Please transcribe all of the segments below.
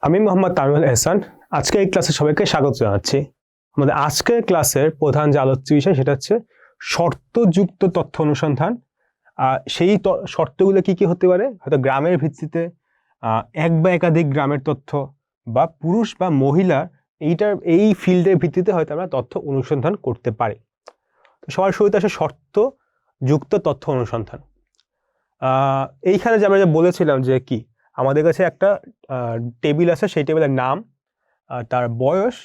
আমি মোহাম্মদ তামিমুল এহসান। আজকে এই ক্লাসে সবাইকে স্বাগত জানাচ্ছি। আমাদের আজকের ক্লাসের প্রধান যে আলোচ্য বিষয় সেটা হচ্ছে শর্তযুক্ত তথ্য অনুসন্ধান। সেই শর্তগুলো কি কি হতে পারে? হয়তো গ্রামের ভিত্তিতে এক বা একাধিক গ্রামের তথ্য, বা পুরুষ বা মহিলা এই ফিল্ডের ভিত্তিতে হয়তো আমরা তথ্য অনুসন্ধান করতে পারি। তো সবার শুরুতে আসে শর্তযুক্ত তথ্য অনুসন্ধান। এইখানে যে আমরা যে বলেছিলাম যে কি আমাদের কাছে একটা টেবিল আছে, সেই টেবিলের নাম, তার বয়স,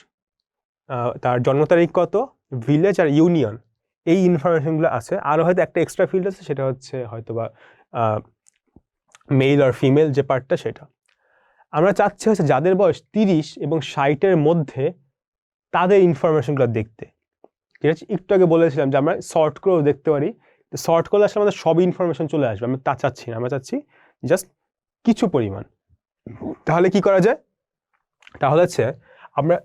তার জন্ম তারিখ কত, ভিলেজ আর ইউনিয়ন, এই ইনফরমেশনগুলো আছে। আরও হয়তো একটা এক্সট্রা ফিল্ড আছে, সেটা হচ্ছে হয়তো বা মেল আর ফিমেল যে পার্টটা, সেটা আমরা চাচ্ছি হচ্ছে যাদের বয়স 30 এবং 60-এর মধ্যে তাদের ইনফরমেশনগুলো দেখতে। ঠিক আছে, একটু আগে বলেছিলাম যে আমরা শর্ট করেও দেখতে পারি। শর্ট করলে আসলে আমাদের সব ইনফরমেশন চলে আসবে, আমরা তা চাচ্ছি না, আমরা চাচ্ছি জাস্ট কিছু পরিমাণ। তাহলে কি করা যায়? তাহলে হচ্ছে আমরা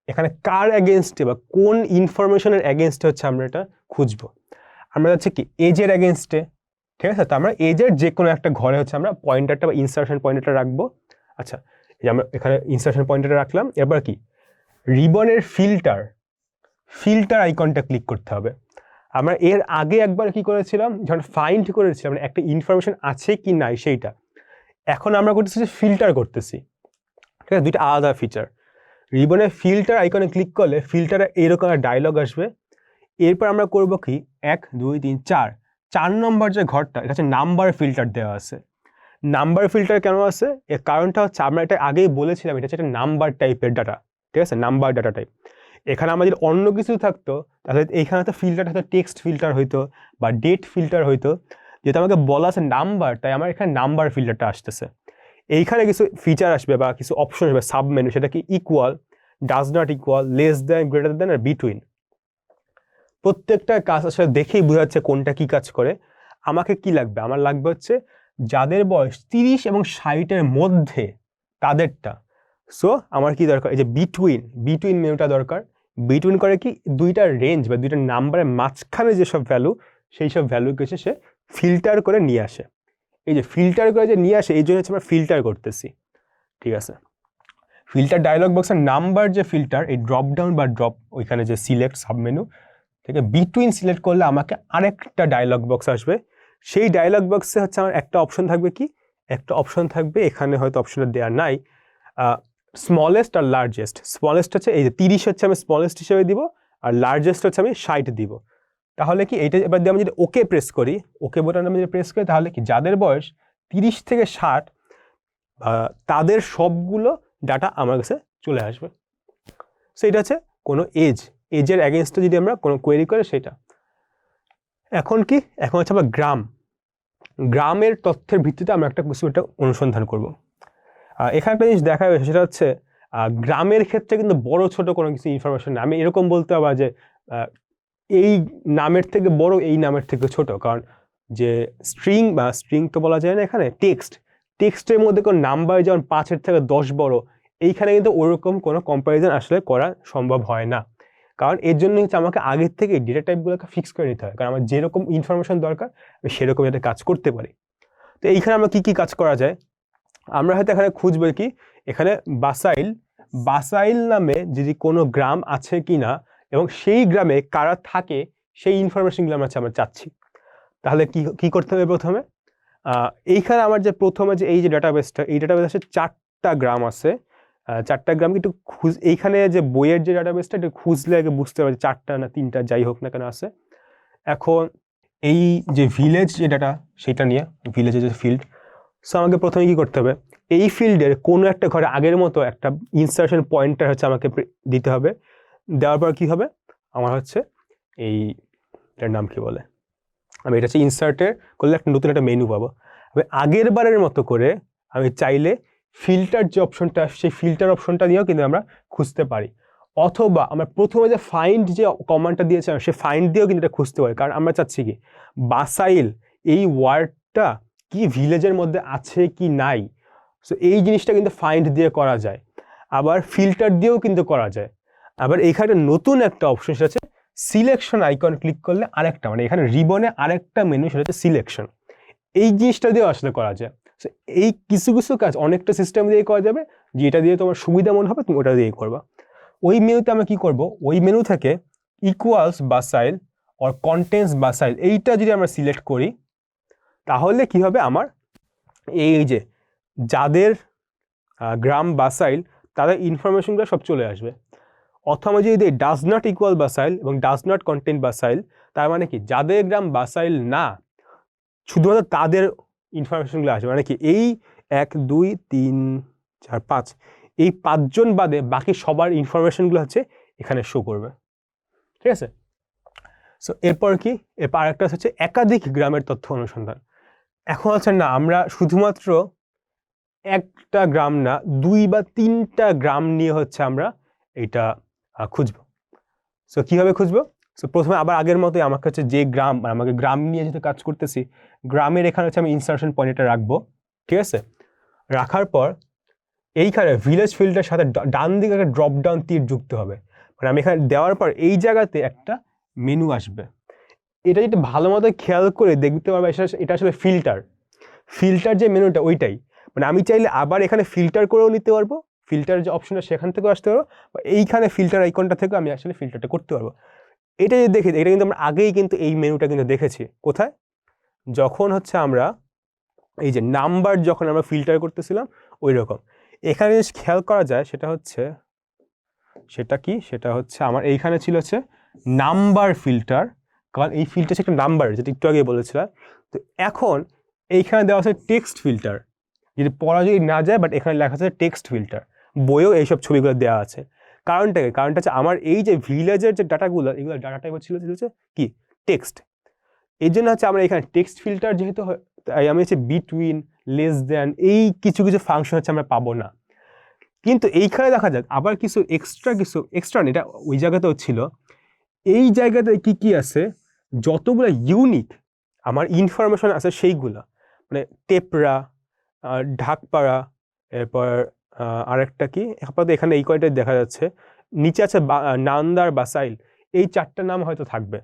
এখানে কার অ্যাগেনস্টে বা কোন ইনফরমেশনের অ্যাগেনস্টে হচ্ছে আমরা এটা খুঁজবো। আমরা যাচ্ছি কি এজের অ্যাগেনস্টে। ঠিক আছে, তো আমরা এজের যে কোনো একটা ঘরে হচ্ছে আমরা পয়েন্টারটা বা ইনসার্শন পয়েন্টারটা রাখবো। আচ্ছা, এই যে আমরা এখানে ইনসার্শন পয়েন্টারটা রাখলাম। এরপর কি রিবনের ফিল্টার আইকনটা ক্লিক করতে হবে। আমরা এর আগে একবার কি করেছিলাম, যখন ফাইন্ড করেছিলাম একটা ইনফরমেশন আছে কি নাই সেইটা, এখন আমরা করতেছি যে ফিল্টার করতেছি। ঠিক আছে, দুইটা আলাদা ফিচার। রিবনের ফিল্টার আইকনে ক্লিক করলে ফিল্টারে এরকম একটা ডায়লগ আসবে। এরপর আমরা করব কি 1 2 3 4 নম্বর যে ঘরটা, এটা হচ্ছে নাম্বার ফিল্টার দেওয়া আছে। নাম্বার ফিল্টার কেন আছে? এর কারণটা হচ্ছে আমরা এটা আগেই বলেছিলাম, এটা হচ্ছে একটা নাম্বার টাইপের ডাটা। ঠিক আছে, নাম্বার ডাটা টাইপ। এখানে আমাদের অন্য কিছু থাকতো তাহলে এইখানে তো ফিল্টারটা হয়তো টেক্সট ফিল্টার হইতো বা ডেট ফিল্টার হইতো। যেহেতু আমাকে বলা আছে নাম্বার, তাই আমার এখানে নাম্বার ফিল্টারটা আসতেছে। এইখানে কিছু ফিচার আসবে বা কিছু অপশন আসবে সাব মেনু, সেটা কি equal, does not equal, less than, greater than আর বিটুইন। প্রত্যেকটা কাজ আসলে দেখেই বোঝা যাচ্ছে কোনটা কি কাজ করে। আমাকে কি লাগবে? আমার লাগবে হচ্ছে যাদের বয়স 30 এবং 60-এর মধ্যে তাদেরটা। সো আমার কি দরকার? এই যে বিটুইন মেনুটা দরকার। বিটুইন করে কি দুইটা রেঞ্জ বা দুইটা নাম্বারের মাঝখানে যেসব ভ্যালু, সেই সব ভ্যালুকে সে ফিল্টার করে নিয়ে আসে। এই যে ফিল্টার করে যে নিয়ে আসে, এই জন্য হচ্ছে আমরা ফিল্টার করতেছি। ঠিক আছে, ফিল্টার ডায়লগ বক্সের নাম্বার যে ফিল্টার, এই ড্রপ ডাউন বা ওইখানে যে সিলেক্ট সাবমেনু থেকে বিটুইন সিলেক্ট করলে আমাকে আরেকটা ডায়লগ বক্স আসবে। সেই ডায়লগ বক্সে হচ্ছে আমার একটা অপশন থাকবে, কি একটা অপশন থাকবে, এখানে হয়তো অপশনটা দেওয়া নাই, স্মলেস্ট আর লার্জেস্ট। স্মলেস্ট হচ্ছে এই যে 30 হচ্ছে আমি স্মলেস্ট হিসেবে দিব, আর লার্জেস্ট হচ্ছে আমি 60 দিব। তাহলে কি এইটা এবার দিয়ে আমি যদি ওকে প্রেস করি, ওকে বোতাম আমি যদি প্রেস করি, তাহলে কি যাদের বয়স 30 থেকে 60 তাদের সবগুলো ডাটা আমার কাছে চলে আসবে। সেইটা হচ্ছে কোনো এজের অ্যাগেনস্টে যদি আমরা কোনো কোয়েরি করে সেটা। এখন হচ্ছে আমরা গ্রামের তথ্যের ভিত্তিতে আমরা একটা অনুসন্ধান করব। এখানে একটা জিনিস দেখা যাবে, সেটা হচ্ছে গ্রামের ক্ষেত্রে কিন্তু বড় ছোট কোনো কিছু ইনফরমেশন নেই। আমি এরকম বলতে পারবো যে এই নামের থেকে বড়, এই নামের থেকে ছোট, কারণ যে স্ট্রিং তো বলা যায় না, এখানে টেক্সটের মধ্যে কোনো নাম্বার যেমন 5-এর থেকে 10 বড়, এইখানে কিন্তু ওরকম কোনো কম্প্যারিজন আসলে করা সম্ভব হয় না। কারণ এর জন্য হচ্ছে আমাকে আগের থেকে ডেটা টাইপগুলোকে ফিক্স করে নিতে হয়, কারণ আমার যেরকম ইনফরমেশন দরকার আমি সেরকম যাতে কাজ করতে পারি। তো এইখানে আমরা কি কাজ করা যায়? আমরা হয়তো এখানে খুঁজবো কি এখানে বাসাইল নামে যদি কোনো গ্রাম আছে কিনা এবং সেই গ্রামে কারা থাকে, সেই ইনফরমেশনগুলো আমরা চাচ্ছি। তাহলে কি করতে হবে? প্রথমে এইখানে আমার যে প্রথমে যে এই যে ডাটাবেসটা, এই ডাটাবেসে 4টা গ্রাম আছে। 4টা গ্রাম একটু এইখানে যে বইয়ের যে ডাটাবেসটা, একটু খুঁজলে আগে বুঝতে পারবে 4টা না 3টা যাই হোক না কেন আছে। এখন এই যে ভিলেজ যে ডাটা, সেটা নিয়ে ভিলেজের যে ফিল্ড, সো আমাকে প্রথমে কি করতে হবে, এই ফিল্ডের কোনো একটা ঘরে আগের মতো একটা ইনসার্শন পয়েন্টার হচ্ছে আমাকে দিতে হবে। দেওয়ার পর কি হবে, আমার হচ্ছে এটার নাম কি বলে, আমি এটা হচ্ছে ইনসার্টের করলে একটা নতুন একটা মেনু পাবো। আমি আগের বারের মতো করে আমি চাইলে ফিল্টার যে অপশনটা, সেই ফিল্টার অপশনটা দিয়েও কিন্তু আমরা খুঁজতে পারি। অথবা আমরা প্রথমে যে ফাইন্ড যে কমান্ডটা দিয়েছিলাম, সেই ফাইন্ড দিয়েও কিন্তু এটা খুঁজতে পারি। কারণ আমরা চাচ্ছি কি বাসাইল এই ওয়ার্ডটা কি ভিলেজের মধ্যে আছে কি নাই, সো এই জিনিসটা কিন্তু ফাইন্ড দিয়ে করা যায়, আবার ফিল্টার দিয়েও কিন্তু করা যায়। আবার এখানে নতুন একটা অপশন, সেটা হচ্ছে সিলেকশন আইকন ক্লিক করলে আরেকটা, মানে এখানে রিবনে আরেকটা মেনু, সেটা হচ্ছে সিলেকশন। এই জিনিসটা দিয়েও আসলে করা যায়। সো এই কিছু কিছু কাজ অনেকটা সিস্টেম দিয়ে করা যাবে, যেটা দিয়ে তোমার সুবিধা মনে হবে তুমি ওটা দিয়ে করবা। ওই মেনুতে আমরা কি করব, ওই মেনু থেকে equals Basail or contents Basail এইটা যদি আমরা সিলেক্ট করি, তাহলে কি হবে, আমার এই যে যাদের গ্রাম বাসাইল তাদের ইনফরমেশনগুলো সব চলে আসবে। অথবা যদি দিই ডাজ নট ইকুয়াল বাসাইল এবং ডাজ নট কন্টেন্ট বাসাইল, তার মানে কি যাদের গ্রাম বাসাইল না শুধুমাত্র তাদের ইনফরমেশনগুলো আসবে, মানে কি এই 1 2 3 4 5 এই 5 জন বাদে বাকি সবার ইনফরমেশনগুলো হচ্ছে এখানে শো করবে। ঠিক আছে, সো এরপর কি, এরপর আরেকটা হচ্ছে একাধিক গ্রামের তথ্য অনুসন্ধান। এখন হচ্ছে না আমরা শুধুমাত্র একটা গ্রাম না 2 বা 3টা গ্রাম নিয়ে হচ্ছে আমরা এটা খুঁজবো। সো কীভাবে খুঁজবো, সো প্রথমে আবার আগের মতোই আমাকে হচ্ছে যে গ্রাম, আমাকে গ্রাম নিয়ে যেহেতু কাজ করতেছি, গ্রামের এখানে হচ্ছে আমি ইনসার্শন পয়েন্টটা রাখবো। ঠিক আছে, রাখার পর এইখানে ভিলেজ ফিল্ডের সাথে ডান দিকে একটা ড্রপ ডাউন তীর যুক্ত হবে, মানে আমি এখানে দেওয়ার পর এই জায়গাতে একটা মেনু আসবে। এটা যদি ভালো মতো খেয়াল করে দেখতে পারবে, এটা আসলে ফিল্টার যে মেনুটা ওইটাই, মানে আমি চাইলে আবার এখানে ফিল্টার করেও নিতে পারবো, ফিল্টার যে অপশনটা সেখান থেকেও আসতে পারবো, বা এইখানে ফিল্টার আইকনটা থেকে আমি আসলে ফিল্টারটা করতে পারবো। এটা যদি দেখি, এটা কিন্তু আমরা আগেই কিন্তু এই মেনুটা কিন্তু দেখেছি। কোথায়, যখন হচ্ছে আমরা এই যে নাম্বার যখন আমরা ফিল্টার করতেছিলাম ওই রকম। এখানে যে খেয়াল করা যায় সেটা হচ্ছে আমার এইখানে ছিল হচ্ছে নাম্বার ফিল্টার, কারণ এই ফিল্টার হচ্ছে একটা নাম্বার, যেটা একটু আগে বলেছিলাম। তো এখন এইখানে দেওয়া আছে টেক্সট ফিল্টার, যদি পড়া যদি না যায়, বাট এখানে লেখা আছে টেক্সট ফিল্টার, বইয়েও এইসব ছবিগুলো দেওয়া আছে। কারণটা হচ্ছে আমার এই যে ভিলেজের যে ডাটাগুলো, এগুলো ডাটা টাইপ ছিল কি টেক্সট, এই জন্য হচ্ছে আমরা এখানে টেক্সট ফিল্টার যেহেতু আমি হচ্ছে বিটুইন, লেস দ্যান, এই কিছু ফাংশন হচ্ছে আমরা পাবো না। কিন্তু এইখানে দেখা যাক আবার কিছু এক্সট্রা এটা ওই জায়গাতেও ছিল। এই জায়গাতে কি আছে, যতগুলো ইউনিক আমার ইনফরমেশন আছে সেইগুলা, মানে টেপরা, ঢাকপাড়া, এরপর আরেকটা কি আপাতত এখানে এই কয়টাই দেখা যাচ্ছে, নিচে আছে নান্দার বাসাইল, এই 4টা নাম হয়তো থাকবে।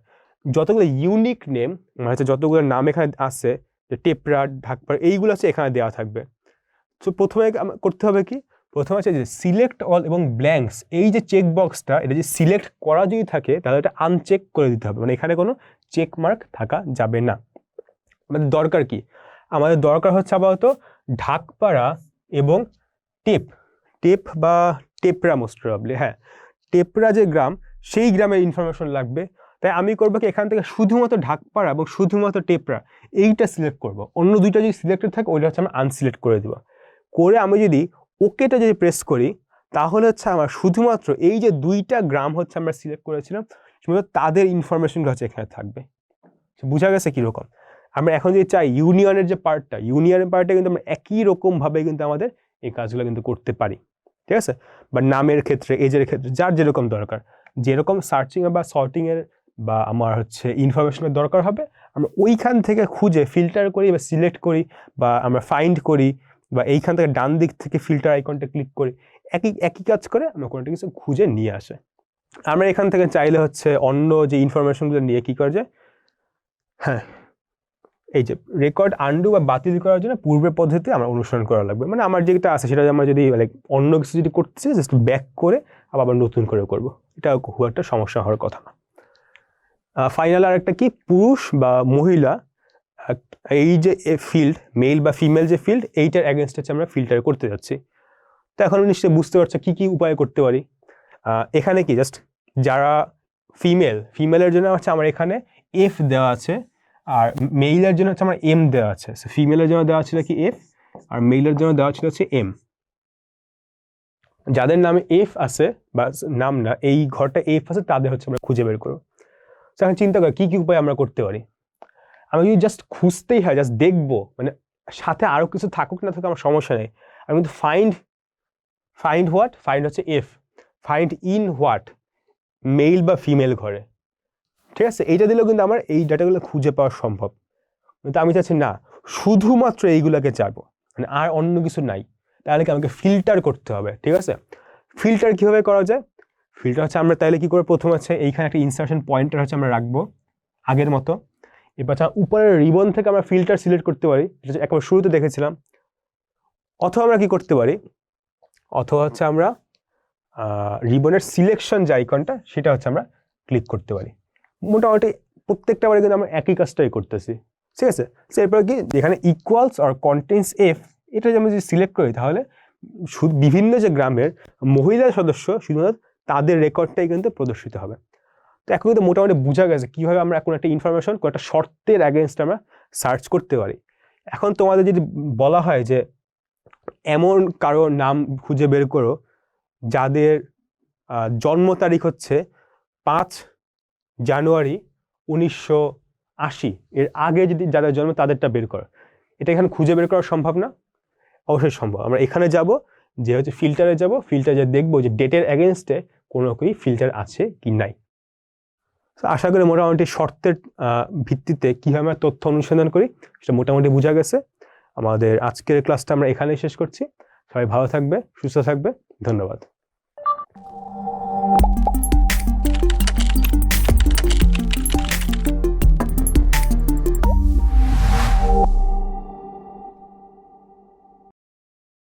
যতগুলো ইউনিক নেম, মানে হচ্ছে যতগুলো নাম এখানে আছে, যে টেপরা, ঢাকপাড়া, এইগুলো হচ্ছে এখানে দেওয়া থাকবে। তো প্রথমে করতে হবে কি, প্রথমে আছে যে সিলেক্ট অল এবং ব্ল্যাঙ্কস, এই যে চেক বক্সটা, এটা যে সিলেক্ট করা যদি থাকে তাহলে এটা আনচেক করে দিতে হবে, মানে এখানে কোনো চেক মার্ক থাকা যাবে না। আমাদের দরকার কি, আমাদের দরকার হচ্ছে আপাতত ঢাকপাড়া এবং টেপ বা টেপরা, মোস্ট প্রবাবলি, হ্যাঁ টেপরা যে গ্রাম, সেই গ্রামের ইনফরমেশন লাগবে। তাই আমি করবো কি, এখান থেকে শুধুমাত্র ঢাকপাড়া এবং শুধুমাত্র টেপরা এইটা সিলেক্ট করব, অন্য দুইটা যদি সিলেক্টেড থাকে ওইটা হচ্ছে আমরা আনসিলেক্ট করে দেবো। করে আমি যদি ওকেটা যদি প্রেস করি, তাহলে হচ্ছে আমার শুধুমাত্র এই যে 2টা গ্রাম হচ্ছে আমরা সিলেক্ট করেছিলাম, শুধুমাত্র তাদের ইনফরমেশনগুলো হচ্ছে এখানে থাকবে। বোঝা গেছে কীরকম? আমরা এখন যদি চাই ইউনিয়নের যে পার্টটা, কিন্তু আমরা একই রকমভাবে কিন্তু আমাদের এই কাজগুলো কিন্তু করতে পারি। ঠিক আছে, বা নামের ক্ষেত্রে, এজের ক্ষেত্রে, যার যেরকম দরকার, যেরকম সার্চিং বা সর্টিংয়ের বা আমার হচ্ছে ইনফরমেশনের দরকার হবে, আমরা ওইখান থেকে খুঁজে ফিল্টার করি বা সিলেক্ট করি, বা আমরা ফাইন্ড করি, বা এইখান থেকে ডান দিক থেকে ফিল্টার আইকনটা ক্লিক করি, একই কাজ করে আমরা কোনোটা কিছু খুঁজে নিয়ে আসে। আমরা এখান থেকে চাইলে হচ্ছে অন্য যে ইনফরমেশনগুলো নিয়ে কী করা যায়, হ্যাঁ এই যে রেকর্ড আন্ডু বা বাতিল করার জন্য পূর্বের পদ্ধতি আমরা অনুসরণ করা লাগবে। মানে আমার যেটা আছে সেটা আমরা যদি লাইক অন্য কিছু যদি করতে চাই, জাস্ট ব্যাক করে আবার নতুন করে করব, এটা খুব একটা সমস্যা হওয়ার কথা না। ফাইনাল আর একটা কি, পুরুষ বা মহিলা এই যে ফিল্ড, মেল বা ফিমেল যে ফিল্ড, এইটার অ্যাগেনস্ট হচ্ছে আমরা ফিল্টার করতে যাচ্ছি। তো এখন নিশ্চয়ই বুঝতে পারছো কি উপায় করতে পারি। এখানে কি জাস্ট যারা ফিমেলের জন্য হচ্ছে আমার এখানে এফ দেওয়া আছে, আর মেইলের জন্য হচ্ছে আমার এম দেওয়া আছে। ফিমেলের জন্য দেওয়া ছিল কি এফ, আর মেইলের জন্য দেওয়া ছিল হচ্ছে এম। যাদের নামে এফ আছে বা নাম না, এই ঘরটা এফ আছে, তাদের হচ্ছে আমরা খুঁজে বের করবো। এখন চিন্তা করি কি উপায় আমরা করতে পারি। আমি যদি জাস্ট খুঁজতেই হয়, জাস্ট দেখবো, মানে সাথে আরো কিছু থাকুক না থাকুক আমার সমস্যা নেই, আমি কিন্তু ফাইন্ড হচ্ছে F, find in what, male বা ফিমেল ঘরে। ঠিক আছে, এইটা দিলেও কিন্তু আমার এই ডাটাগুলো খুঁজে পাওয়া সম্ভব। কিন্তু আমি চাচ্ছি না শুধুমাত্র এইগুলোকে চাইবো, মানে আর অন্য কিছু নাই, তাহলে কি আমাকে ফিল্টার করতে হবে। ঠিক আছে, ফিল্টার কিভাবে করা যায়, ফিল্টার হচ্ছে আমরা তাহলে কি করে, প্রথম হচ্ছে এইখানে একটা ইনসার্শন পয়েন্টার হচ্ছে আমরা রাখবো আগের মতো। এবার উপরের রিবন থেকে আমরা ফিল্টার সিলেক্ট করতে পারি, যেটা একবার শুরুতে দেখেছিলাম। অথবা আমরা কি করতে পারি, অথবা হচ্ছে আমরা রিবনের সিলেকশন যে আইকনটা সেটা হচ্ছে আমরা ক্লিক করতে পারি। মোটামুটি প্রত্যেকটা বারে কিন্তু আমরা একই কাজটাই করতেছি, ঠিক আছে। সো এরপর কি যেখানে ইকুয়ালস আর কন্টেন্টস এফ এটা যদি আমরা যদি সিলেক্ট করি তাহলে বিভিন্ন যে গ্রামের মহিলা সদস্য শুধুমাত্র তাদের রেকর্ডটাই কিন্তু প্রদর্শিত হবে। তো এখন কিন্তু মোটামুটি বোঝা গেছে কীভাবে আমরা এখন একটা ইনফরমেশন একটা শর্তের অ্যাগেনস্ট আমরা সার্চ করতে পারি। এখন তোমাদের যদি বলা হয় যে এমন কারো নাম খুঁজে বের করো যাদের জন্ম তারিখ হচ্ছে 5 জানুয়ারি 1980, এর আগে যদি যাদের জন্ম তাদেরটা বের করো, এটা এখানে খুঁজে বের করা সম্ভব না? অবশ্যই সম্ভব। আমরা এখানে যাব, যে হচ্ছে ফিল্টারে যাব, ফিল্টারে দেখবো যে ডেটের অ্যাগেনস্টে কোনো কি ফিল্টার আছে কি নাই। তো আশা করি মোটামুটি শর্তের ভিত্তিতে কীভাবে আমরা তথ্য অনুসন্ধান করি সেটা মোটামুটি বোঝা গেছে। আমাদের আজকের ক্লাসটা আমরা এখানেই শেষ করছি। সবাই ভালো থাকবে, সুস্থ থাকবে, ধন্যবাদ।